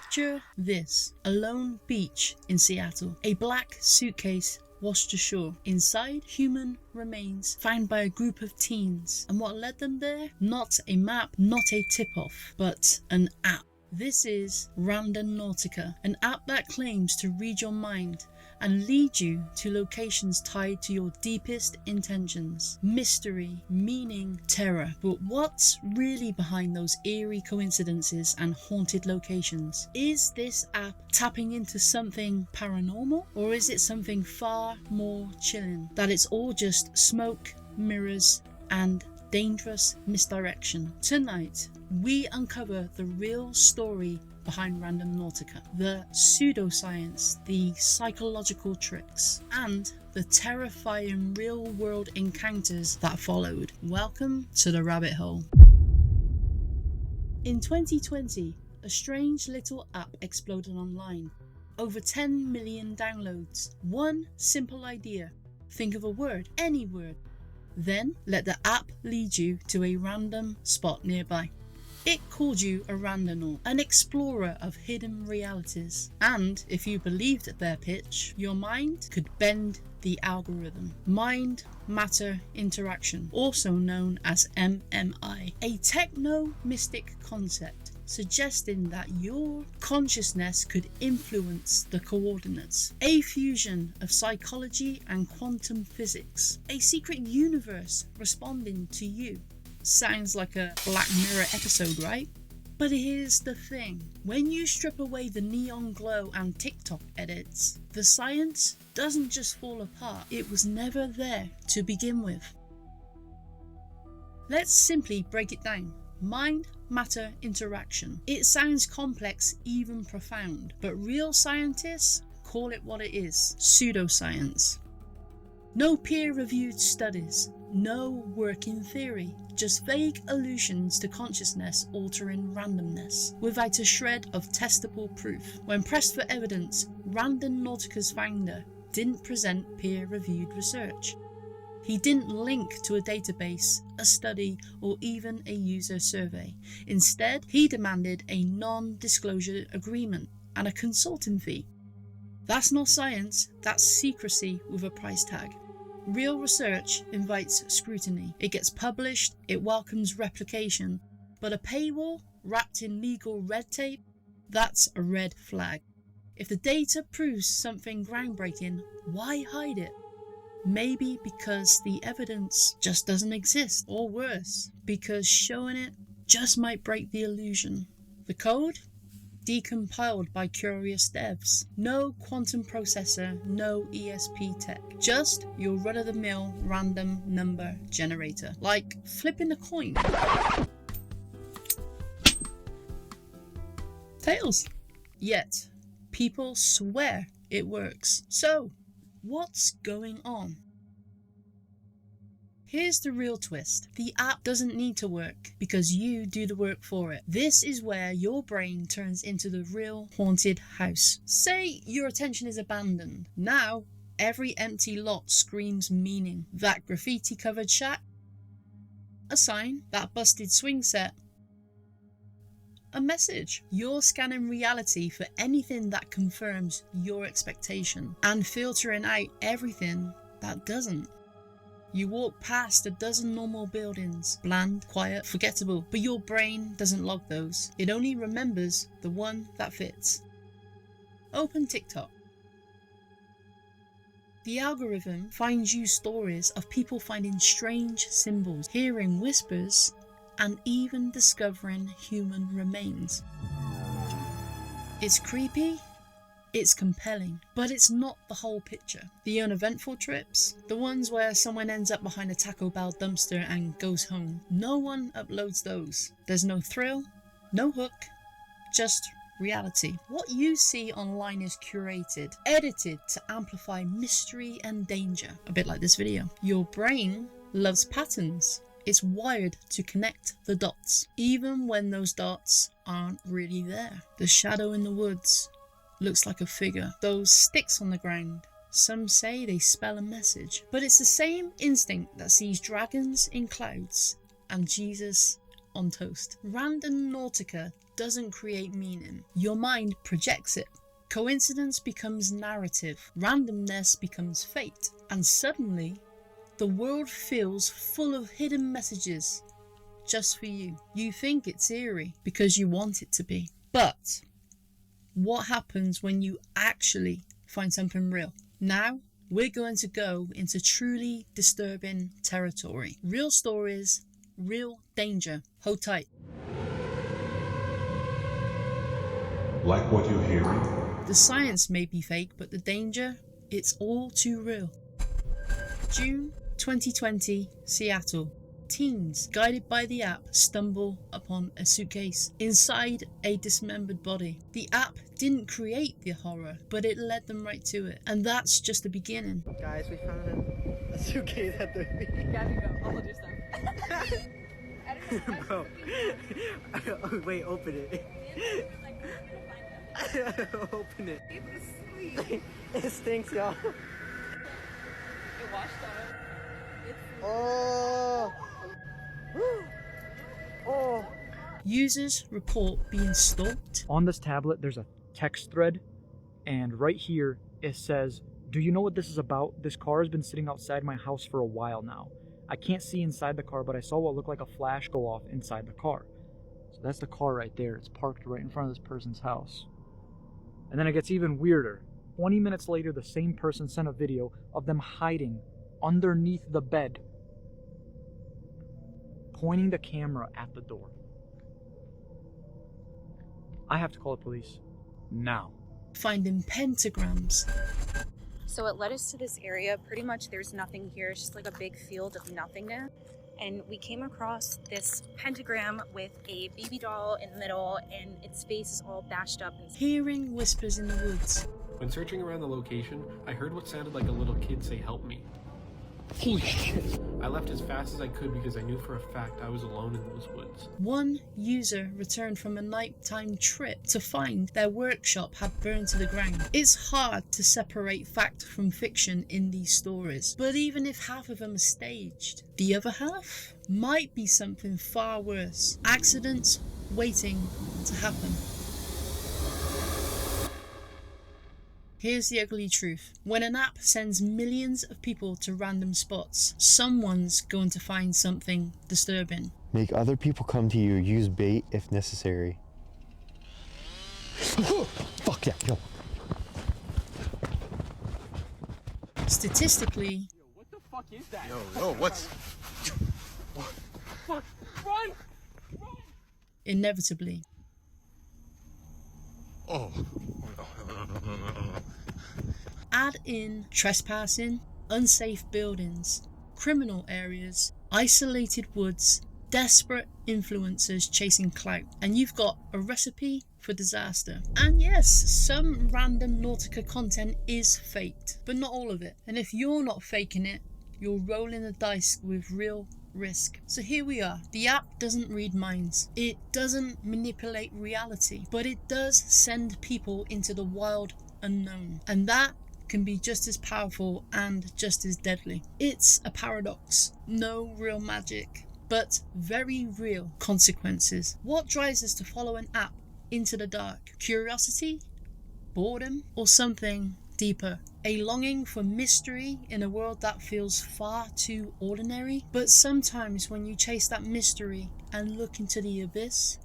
Picture this: a lone beach in Seattle, a black suitcase washed ashore. Inside, human remains found by a group of teens. And what led them there? Not a map, not a tip-off, but an app. This is Randonautica, an app that claims to read your mind and lead you to locations tied to your deepest intentions. Mystery, meaning, terror. But what's really behind those eerie coincidences and haunted locations? Is this app tapping into something paranormal? Or is it something far more chilling? That it's all just smoke, mirrors, and dangerous misdirection? Tonight, we uncover the real story behind Randonautica, the pseudoscience, the psychological tricks, and the terrifying real-world encounters that followed. Welcome to the rabbit hole. In 2020, a strange little app exploded online. Over 10 million downloads. One simple idea. Think of a word, any word. Then let the app lead you to a random spot nearby. It called you a randonaut, an explorer of hidden realities. And if you believed their pitch, your mind could bend the algorithm. Mind-matter interaction, also known as MMI, a techno-mystic concept suggesting that your consciousness could influence the coordinates. A fusion of psychology and quantum physics. A secret universe responding to you. Sounds like a Black Mirror episode, right? But here's the thing. When you strip away the neon glow and TikTok edits, the science doesn't just fall apart. It was never there to begin with. Let's simply break it down. Mind-matter interaction. It sounds complex, even profound, but real scientists call it what it is: pseudoscience. No peer-reviewed studies, no working theory, just vague allusions to consciousness-altering randomness, without a shred of testable proof. When pressed for evidence, Randonautica's founder didn't present peer-reviewed research. He didn't link to a database, a study, or even a user survey. Instead, he demanded a non-disclosure agreement and a consulting fee. That's not science, that's secrecy with a price tag. Real research invites scrutiny. It gets published, it welcomes replication, but a paywall wrapped in legal red tape, that's a red flag. If the data proves something groundbreaking, why hide it? Maybe because the evidence just doesn't exist, or worse, because showing it just might break the illusion. The code? Decompiled by curious devs. No quantum processor, no ESP tech. Just your run-of-the-mill random number generator. Like flipping a coin. Tails. Yet, people swear it works. So, what's going on? Here's the real twist. The app doesn't need to work because you do the work for it. This is where your brain turns into the real haunted house. Say your attention is abandoned. Now, every empty lot screams meaning. That graffiti covered shack, a sign, that busted swing set, a message. You're scanning reality for anything that confirms your expectation and filtering out everything that doesn't. You walk past a dozen normal buildings, bland, quiet, forgettable, but your brain doesn't log those. It only remembers the one that fits. Open TikTok. The algorithm finds you stories of people finding strange symbols, hearing whispers, and even discovering human remains. It's creepy. It's compelling, but it's not the whole picture. The uneventful trips, the ones where someone ends up behind a Taco Bell dumpster and goes home, no one uploads those. There's no thrill, no hook, just reality. What you see online is curated, edited to amplify mystery and danger. A bit like this video. Your brain loves patterns. It's wired to connect the dots, even when those dots aren't really there. The shadow in the woods looks like a figure. Those sticks on the ground, some say they spell a message. But it's the same instinct that sees dragons in clouds and Jesus on toast. Randonautica doesn't create meaning. Your mind projects it. Coincidence becomes narrative. Randomness becomes fate. And suddenly, the world feels full of hidden messages just for you. You think it's eerie because you want it to be. But what happens when you actually find something real? Now, we're going to go into truly disturbing territory. Real stories, real danger. Hold tight. Like what you're hearing? The science may be fake, but the danger, it's all too real. June 2020, Seattle. Teens, guided by the app, stumble upon a suitcase inside a dismembered body. The app didn't create the horror, but it led them right to it. And that's just the beginning. Guys, we found a suitcase at the beach. Yeah, you go. I'll hold your stuff. Bro. Wait, open it. Open it. It stinks, y'all. It washed out. Oh. Oh. Users report being stalked. On this tablet, there's a text thread, and right here it says, "Do you know what this is about? This car has been sitting outside my house for a while now. I can't see inside the car, but I saw what looked like a flash go off inside the car." So that's the car right there. It's parked right in front of this person's house. And then it gets even weirder. 20 minutes later, the same person sent a video of them hiding underneath the bed, pointing the camera at the door. I have to call the police now. Finding pentagrams. So it led us to this area. Pretty much there's nothing here. It's just like a big field of nothingness. And we came across this pentagram with a baby doll in the middle, and its face is all bashed up. Hearing whispers in the woods. When searching around the location, I heard what sounded like a little kid say, "Help me." Holy shit. I left as fast as I could because I knew for a fact I was alone in those woods. One user returned from a nighttime trip to find their workshop had burned to the ground. It's hard to separate fact from fiction in these stories, but even if half of them are staged, the other half might be something far worse. Accidents waiting to happen. Here's the ugly truth. When an app sends millions of people to random spots, someone's going to find something disturbing. Make other people come to you. Use bait if necessary. Fuck that, yo. Statistically, What the fuck is that? Yo, what's... Fuck, run! inevitably, Oh. add in trespassing, unsafe buildings, criminal areas, isolated woods, desperate influencers chasing clout, and you've got a recipe for disaster. And yes, some Randonautica content is faked, but not all of it. And if you're not faking it, you're rolling the dice with real risk. So here we are. The app doesn't read minds. It doesn't manipulate reality, but it does send people into the wild unknown. And that can be just as powerful and just as deadly. It's a paradox. No real magic, but very real consequences. What drives us to follow an app into the dark? Curiosity? Boredom? Or something deeper? A longing for mystery in a world that feels far too ordinary? But sometimes when you chase that mystery and look into the abyss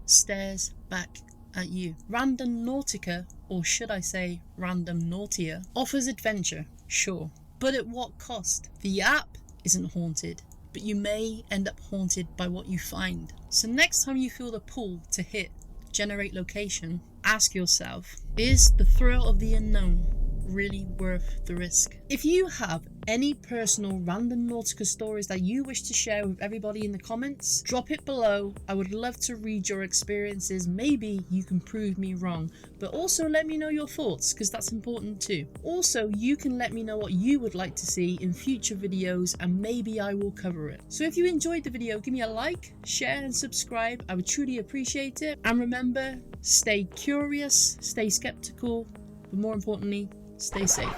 stares back at you. Randonautica, or should I say Randonautica, offers adventure, sure, but at what cost? The app isn't haunted, but you may end up haunted by what you find. So next time you feel the pull to hit generate location, ask yourself, is the thrill of the unknown really worth the risk? If you have any personal Randonautica stories that you wish to share with everybody in the comments, drop it below. I would love to read your experiences. Maybe you can prove me wrong, but also let me know your thoughts, because that's important too. Also, you can let me know what you would like to see in future videos, and maybe I will cover it. So if you enjoyed the video, give me a like, share and subscribe. I would truly appreciate it. And remember, stay curious, stay skeptical, but more importantly, stay safe.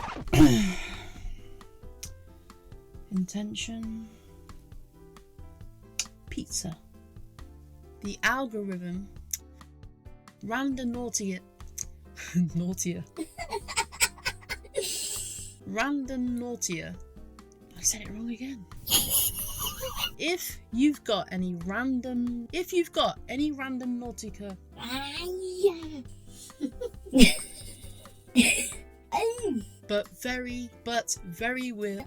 Intention. Pizza. the algorithm, Randonautica, Randonautica. I said it wrong again. If you've got any Randonautica, but very weird.